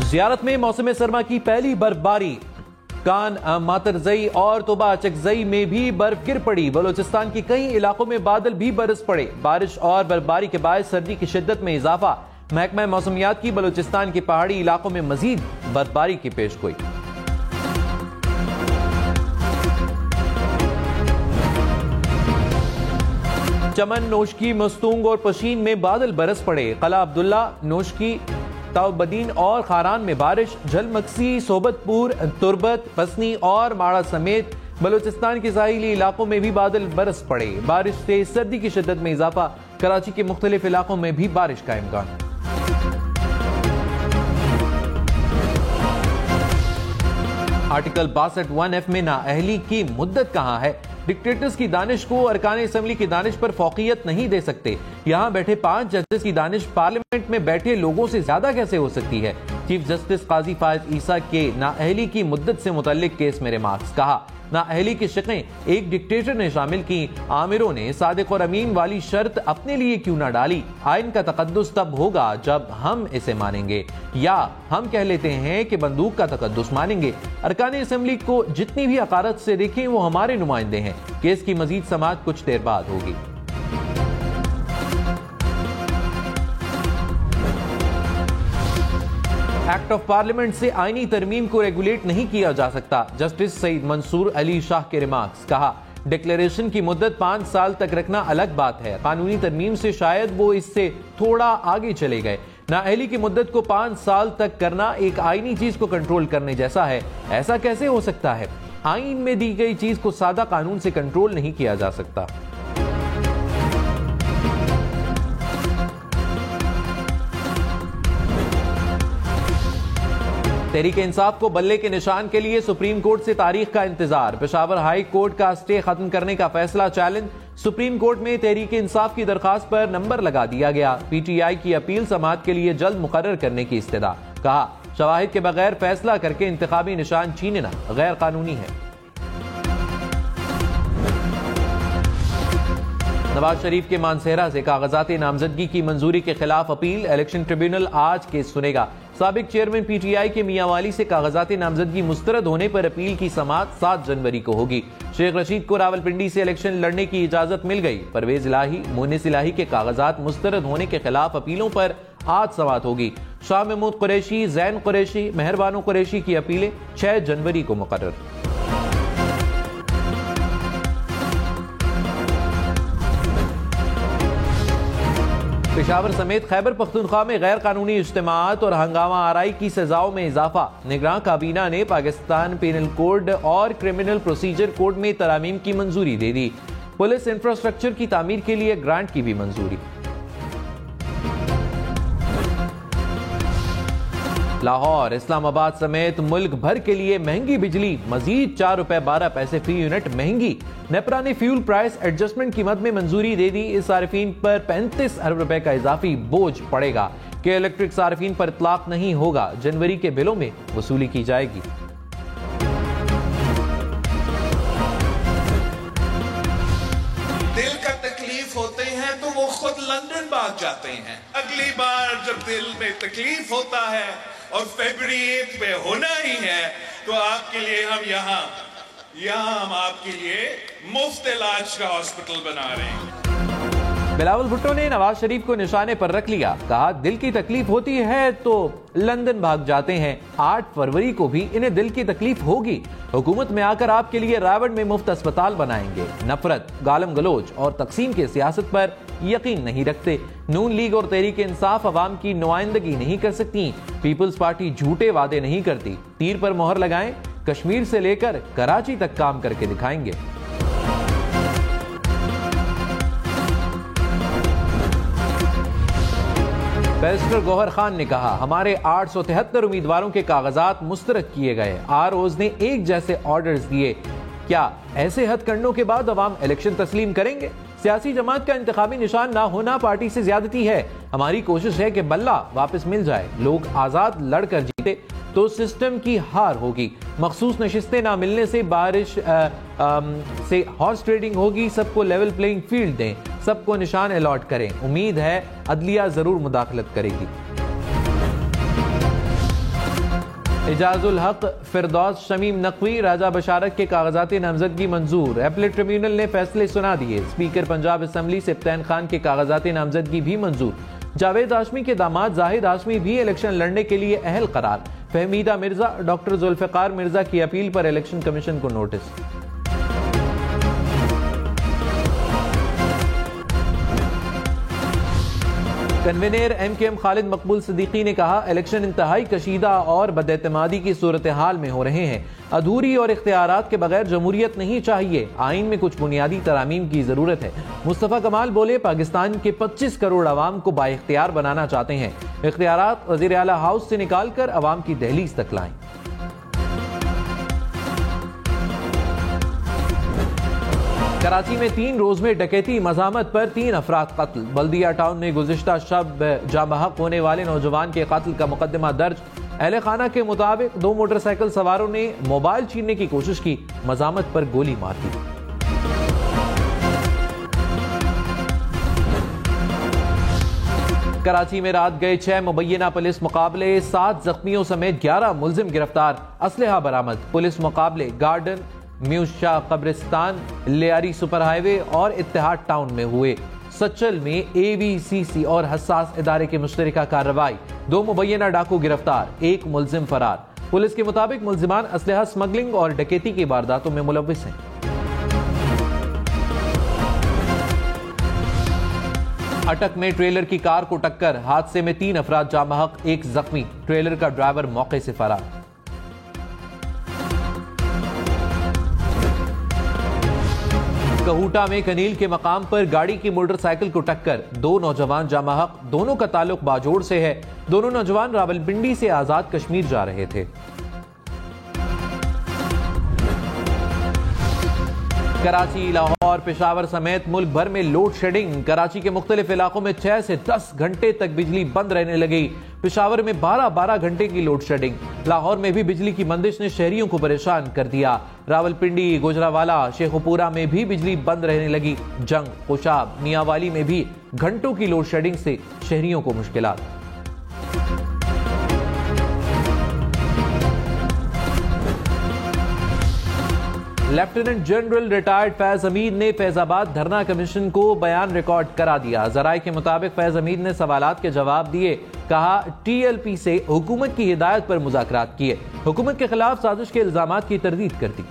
ज़ियारत में मौसम सरमा की पहली बर्फबारी। कान मातरजई और तोबा चकजई में भी बर्फ गिर पड़ी। बलोचिस्तान के कई इलाकों में बादल भी बरस पड़े। बारिश और बर्फबारी के बाद सर्दी की शिद्दत में इजाफा। महकमा मौसमियात की बलोचिस्तान के पहाड़ी इलाकों में मजीद बर्फबारी की पेशगोई। चमन, नोशकी, मस्तूंग और पशीन में बादल बरस पड़े। कला अब्दुल्ला, नोशकी, ताउबदीन और खारान में बारिश। झलमक्सी, सोबतपुर, तुरबत, पसनी और माड़ा समेत बलूचिस्तान के साहिली इलाकों में भी बादल बरस पड़े। बारिश से सर्दी की शिद्दत में इजाफा। कराची के मुख्तलिफ इलाकों में भी बारिश का इम्कान। आर्टिकल 62(1)(f) में नाअहली की मुद्दत कहां है? डिक्टेटर्स की दानिश को अरकान असम्बली की दानिश पर फौकियत नहीं दे सकते। यहाँ बैठे 5 जजेस की दानिश पार्लियामेंट में बैठे लोगों से ज्यादा कैसे हो सकती है? चीफ जस्टिस काजी फायद ईसा के नाअहली की मुद्दत से मुतल्लिक केस में रिमार्क्स। कहा, नाअहली की शिकें एक डिक्टेटर ने शामिल की। आमिरों ने सादिक और अमीन वाली शर्त अपने लिए क्यों ना डाली? आइन का तकद्दुस तब होगा जब हम इसे मानेंगे, या हम कह लेते हैं कि बंदूक का तकद्दुस मानेंगे। अरकान असम्बली को जितनी भी हकारत से देखें वो हमारे नुमाइंदे हैं। केस की मजीद समाअत कुछ देर बाद होगी। एक्ट ऑफ पार्लियामेंट से आईनी तरमीम को रेगुलेट नहीं किया जा सकता। जस्टिस सईद मंसूर अली शाह के रिमार्क्स। कहा, डिक्लेरेशन की मुद्दत 5 साल तक रखना अलग बात है। कानूनी तरमीम से शायद वो इससे थोड़ा आगे चले गए। नाअहली की मुद्दत को 5 साल तक करना एक आईनी चीज को कंट्रोल करने जैसा है। ऐसा कैसे हो सकता है? आइन में दी गई चीज को सादा कानून से कंट्रोल नहीं किया जा सकता। तहरीक इंसाफ को बल्ले के निशान के लिए सुप्रीम कोर्ट से तारीख का इंतजार। पेशावर हाई कोर्ट का स्टे खत्म करने का फैसला चैलेंज। सुप्रीम कोर्ट में तहरीक इंसाफ की दरखास्त पर नंबर लगा दिया गया। पीटीआई की अपील समाअत के लिए जल्द मुकर्रर करने की इस्तदा। कहा, शवाहिद के बगैर फैसला करके इंतखाबी निशान छीनना गैर कानूनी है। नवाज शरीफ के मानसेरा से कागजात नामजदगी की मंजूरी के खिलाफ अपील। इलेक्शन ट्रिब्यूनल आज केस सुनेगा। साबिक चेयरमैन पीटीआई के मियांवाली से कागजात नामजदगी मुस्तरद होने पर अपील की समाअत 7 जनवरी को होगी। शेख रशीद को रावलपिंडी से इलेक्शन लड़ने की इजाजत मिल गई। परवेज इलाही, मुनिस इलाही के कागजात मुस्तरद होने के खिलाफ अपीलों पर आज समाअत होगी। शाह महमूद कुरैशी, जैन कुरैशी, मेहरबानो कुरैशी की अपीलें 6 जनवरी को मुकर्रर। पेशावर समेत खैबर पख्तूनख्वा में गैर कानूनी इज्तिमात और हंगामा आराई की सजाओं में इजाफा। निगरान काबीना ने पाकिस्तान पेनल कोड और क्रिमिनल प्रोसीजर कोड में तरामीम की मंजूरी दे दी। पुलिस इंफ्रास्ट्रक्चर की तामीर के लिए ग्रांट की भी मंजूरी। लाहौर, इस्लामाबाद समेत मुल्क भर के लिए महंगी बिजली। मजीद 4 रुपए 12 पैसे फी यूनिट महंगी। नेपरा ने फ्यूल प्राइस एडजस्टमेंट की मद में मंजूरी दे दी। इस सार्फिन पर 35 अरब रुपए का इजाफी बोझ पड़ेगा। के इलेक्ट्रिक सार्फिन पर इतलाक नहीं होगा। जनवरी के बिलों में वसूली की जाएगी। दिल का तकलीफ होते हैं तो वो खुद लंदन भाग जाते हैं। अगली बार जब दिल में तकलीफ होता है और फरवरी 1 में होना ही है तो आपके लिए हम हम आपके लिए मुफ्त इलाज का हॉस्पिटल बना रहे हैं। बिलावल भुट्टो ने नवाज शरीफ को निशाने पर रख लिया। कहा, दिल की तकलीफ होती है तो लंदन भाग जाते हैं। 8 फरवरी को भी इन्हें दिल की तकलीफ होगी। हुकूमत में आकर आपके लिए रावड़ में मुफ्त अस्पताल बनाएंगे। नफरत, गालम गलोच और तकसीम की सियासत पर यकीन नहीं रखते। नून लीग और तहरीक इंसाफ अवाम की नुमाइंदगी नहीं कर सकती। पीपल्स पार्टी झूठे वादे नहीं करती। तीर पर मोहर लगाएं। कश्मीर से लेकर कराची तक काम करके दिखाएंगे। बैरिस्टर गौहर खान ने कहा, हमारे 873 उम्मीदवारों के कागजात मुस्तरद किए गए। आरओज ने एक जैसे ऑर्डर्स दिए। क्या ऐसे हथकंडों के बाद अवाम इलेक्शन तस्लीम करेंगे? सियासी जमात का इंतखाबी निशान ना होना पार्टी से ज्यादती है। हमारी कोशिश है कि बल्ला वापस मिल जाए। लोग आजाद लड़कर जीते तो सिस्टम की हार होगी। मखसूस नशिस्तें ना मिलने से बारिश से हॉर्स ट्रेडिंग होगी। सबको लेवल प्लेइंग फील्ड दें। सबको निशान अलॉट करें। उम्मीद है अदलिया जरूर मुदाखलत करेगी। इजाजुल हक फिरदौस शमीम नकवी राजा बशारत के कागजाती नामजदगी मंजूर। एपलेट ट्रिब्यूनल ने फैसले सुना दिए। स्पीकर पंजाब असेंबली सिफ्तैन खान के कागजाती नामजदगी भी मंजूर। जावेद हाशमी के दामाद जाहिद हाशमी भी इलेक्शन लड़ने के लिए अहल करार। फहमीदा मिर्जा डॉक्टर जुल्फिकार मिर्जा की अपील पर इलेक्शन कमीशन को नोटिस। कन्वीनर एमकेएम खालिद मकबूल सिद्दीकी ने कहा, इलेक्शन इंतहाई कशीदा और बदएतमादी की सूरत हाल में हो रहे हैं। अधूरी और इख्तियारात के बगैर जमहूरियत नहीं चाहिए। आइन में कुछ बुनियादी तरामीम की जरूरत है। मुस्तफा कमाल बोले, पाकिस्तान के 25 करोड़ अवाम को बाइख्तियार बनाना चाहते हैं। इख्तियारात वज़ीर आला हाउस से निकाल कर अवाम की दहलीज तक लाएं। कराची में 3 रोज में डकैती मज़ामत पर 3 अफराद कत्ल। बल्दिया टाउन में गुज़िश्ता शब जाबहक होने वाले नौजवान के कत्ल का मुकदमा दर्ज। अहले खाना के मुताबिक 2 मोटरसाइकिल सवारों ने मोबाइल छीनने की कोशिश की, मज़ामत पर गोली मार दी। कराची में रात गए 6 मुबैना पुलिस मुकाबले, 7 जख्मियों समेत 11 मुलजिम गिरफ्तार। असलहा बरामद। पुलिस मुकाबले गार्डन, म्यूशा कब्रिस्तान, लियारी सुपर हाईवे और इत्तेहाद टाउन में हुए। सचल में AVCC और हसास इदारे की मुश्तरका कार्रवाई। 2 मुबैना डाकू गिरफ्तार, 1 मुलजिम फरार। पुलिस के मुताबिक मुलजिमान असलहा स्मगलिंग और डकैती की वारदातों में मुलव्विस हैं। अटक में ट्रेलर की कार को टक्कर, हादसे में 3 अफराद जाँ बहक, 1 जख्मी। ट्रेलर का ड्राइवर मौके से फरार। कहूटा में कनील के मकाम पर गाड़ी की मोटरसाइकिल को टक्कर, 2 नौजवान जाँ बहक। दोनों का ताल्लुक बाजोड़ से है। दोनों नौजवान रावलपिंडी से आजाद कश्मीर जा रहे थे। कराची, लाहौर, पेशावर समेत मुल्क भर में लोड शेडिंग। कराची के मुख्तलिफ इलाकों में 6 से 10 घंटे तक बिजली बंद रहने लगी। पेशावर में 12-12 घंटे की लोड शेडिंग। लाहौर में भी बिजली की बंदिश ने शहरियों को परेशान कर दिया। रावलपिंडी, गुजरावाला, शेखुपुरा में भी बिजली बंद रहने लगी। जंग, खुशाब, मियांवाली में भी घंटों की लोड शेडिंग से शहरियों को मुश्किलात। Lieutenant general retired Faiz Hamid ने फैजाबाद धरना कमीशन को बयान रिकॉर्ड करा दिया। जराये के मुताबिक फैज हमीद ने सवालात के जवाब दिए। कहा, TLP से हुकूमत की हिदायत पर मुज़ाकरात किए। हुकूमत के खिलाफ साजिश के इल्जामात की तरदीद कर दी।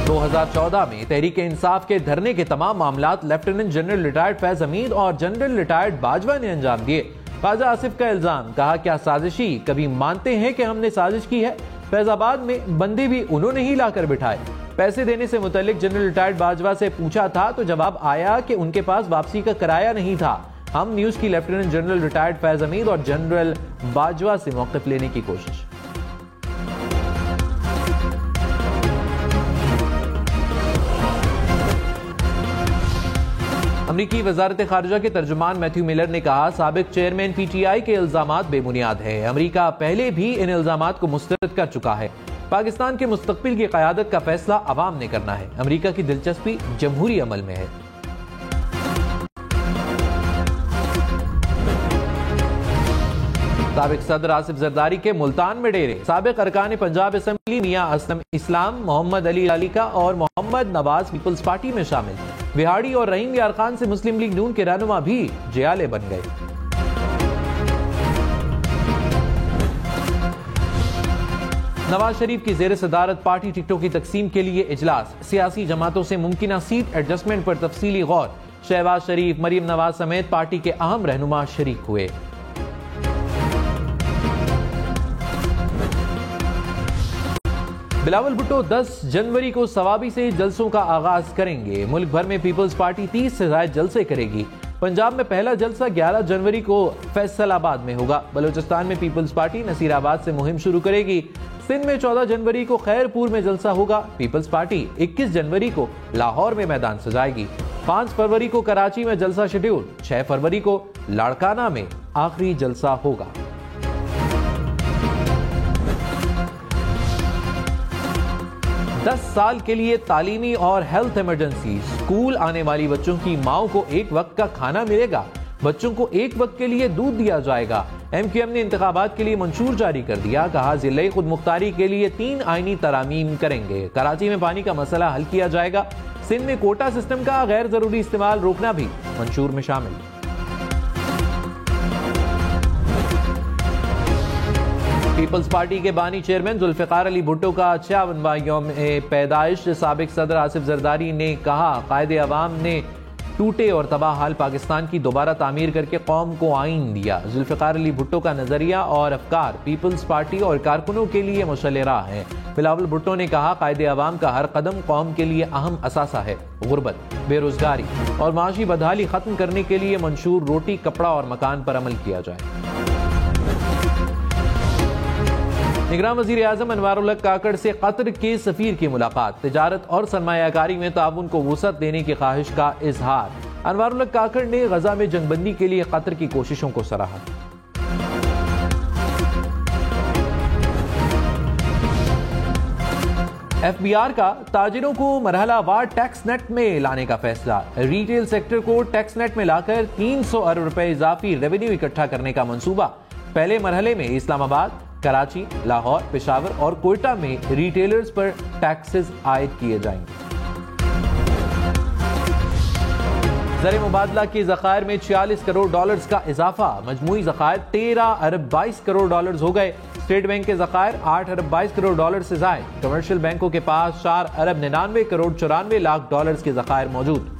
दो 2014 में तहरीक इंसाफ के धरने के तमाम मामलात lieutenant general retired Faiz Hamid और जनरल रिटायर्ड बाजवा ने अंजाम दिए। ख्वाजा आसिफ का इल्जाम, कहा, क्या साजिशी कभी मानते हैं कि हमने साजिश की है? फैजाबाद में बंदे भी उन्होंने ही लाकर बिठाए। पैसे देने से मुतल्लिक जनरल रिटायर्ड बाजवा से पूछा था तो जवाब आया कि उनके पास वापसी का किराया नहीं था। हम न्यूज की lieutenant general retired Faiz Hamid और जनरल बाजवा से मौक़िफ़ लेने की कोशिश। अमरीकी वजारत खारिजा के तर्जुमान मैथ्यू मिलर ने कहा, साबिक चेयरमैन PTI के इल्जामात बेबुनियाद है। अमरीका पहले भी इन इल्जामात को मुस्तरद कर चुका है। पाकिस्तान के मुस्तकबिल की क़यादत का फैसला अवाम ने करना है। अमरीका की दिलचस्पी जमहूरी अमल में है। साबिक सदर आसिफ जरदारी के मुल्तान में डेरे। साबिक अरकान पंजाब असेंबली मियां असलम इस्लाम, मोहम्मद अली अलीका और मोहम्मद नवाज पीपल्स पार्टी में शामिल। विहाड़ी और रहीम यार खान से मुस्लिम लीग नून के रहनुमा भी जियाले बन गए। नवाज शरीफ की जेर सदारत पार्टी टिकटों की तकसीम के लिए इजलास। सियासी जमातों से मुमकिना सीट एडजस्टमेंट पर तफसीली गौर। शहबाज शरीफ, मरीम नवाज समेत पार्टी के अहम रहनुमा शरीक हुए। बिलावल भुट्टो 10 जनवरी को सवाबी से जलसों का आगाज करेंगे। मुल्क भर में पीपल्स पार्टी 30 से ज्यादा जलसे करेगी। पंजाब में पहला जलसा 11 जनवरी को फैसलाबाद में होगा। बलूचिस्तान में पीपल्स पार्टी नसीराबाद से मुहिम शुरू करेगी। सिंध में 14 जनवरी को खैरपुर में जलसा होगा। पीपल्स पार्टी 21 जनवरी को लाहौर में मैदान सजाएगी। 5 फरवरी को कराची में जलसा शेड्यूल। 6 फरवरी को लाड़काना में आखिरी जलसा होगा। दस साल के लिए तालीमी और हेल्थ इमरजेंसी। स्कूल आने वाली बच्चों की माओ को एक वक्त का खाना मिलेगा। बच्चों को एक वक्त के लिए दूध दिया जाएगा। MQM ने इंतखाबात के लिए मंशूर जारी कर दिया। कहा जिले खुद मुख्तारी के लिए 3 आईनी तरामीम करेंगे। कराची में पानी का मसला हल किया जाएगा। सिंध में कोटा सिस्टम का गैर जरूरी इस्तेमाल रोकना भी मंशूर में शामिल। पीपल्स पार्टी के बानी चेयरमैन जुल्फिकार अली भुट्टो का 56वां यौम पैदाइश। साबिक सदर आसिफ जरदारी ने कहा कायदे अवाम ने टूटे और तबाह हाल पाकिस्तान की दोबारा तामीर करके कौम को आइन दिया। जुल्फिकार अली भुट्टो का नजरिया और अफकार पीपल्स पार्टी और कारकुनों के लिए मुशल्ले राह है। बिलावल भुट्टो ने कहा कायदे अवाम का हर कदम कौम के लिए अहम असासा है। गुर्बत, बेरोजगारी और माशी बदहाली खत्म करने के लिए मंशूर रोटी, कपड़ा और मकान पर अमल किया जाए। निगरान वजीर आजम अनवारुल हक काकड़ से कतर के सफीर की मुलाकात। तिजारत और सरमायाकारी में ताउन को वुसअत देने की ख्वाहिश का इजहार। अनवारुल हक काकड़ ने गजा में जंगबंदी के लिए कतर की कोशिशों को सराहा। FBR का ताजिरों को मरहलावार टैक्स नेट में लाने का फैसला। रिटेल सेक्टर को टैक्स नेट में लाकर 300 अरब रुपए इजाफी रेवेन्यू इकट्ठा करने का मंसूबा। पहले मरहले में इस्लामाबाद, कराची, लाहौर, पेशावर और कोयटा में रिटेलर्स पर टैक्सेस आयद किए जाएंगे। ज़र मुबादला के ज़खायर में 46 करोड़ डॉलर्स का इजाफा। मजमूई ज़खायर 13 अरब 22 करोड़ डॉलर्स हो गए। स्टेट बैंक के ज़खायर 8 अरब 22 करोड़ डॉलर से जायद। कमर्शियल बैंकों के पास 4 अरब 99 करोड़ 94 लाख डॉलर्स के ज़खायर मौजूद।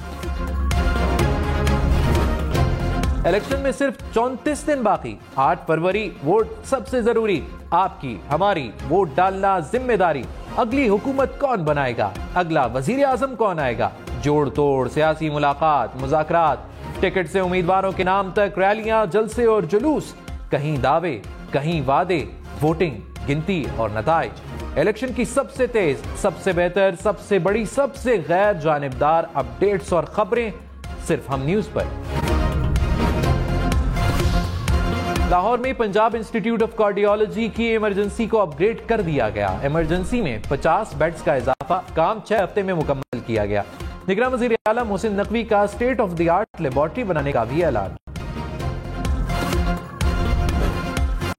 इलेक्शन में सिर्फ 34 दिन बाकी। 8 फरवरी वोट सबसे जरूरी। आपकी हमारी वोट डालना जिम्मेदारी। अगली हुकूमत कौन बनाएगा, अगला वजीर आजम कौन आएगा, जोड़ तोड़ सियासी मुलाकात, मुज़ाकरात, टिकट से उम्मीदवारों के नाम तक रैलियां, जलसे और जुलूस, कहीं दावे कहीं वादे, वोटिंग, गिनती और नताइज। इलेक्शन की सबसे तेज, सबसे बेहतर, सबसे बड़ी, सबसे गैर जानिबदार अपडेट्स और खबरें सिर्फ हम न्यूज पर। लाहौर में पंजाब इंस्टीट्यूट ऑफ कार्डियोलॉजी की इमरजेंसी को अपग्रेड कर दिया गया। इमरजेंसी में 50 बेड्स का इजाफा, काम 6 हफ्ते में मुकम्मल किया गया। निगरान वज़ीर आला मोहसिन नकवी का state of the art laboratory बनाने का भी ऐलान।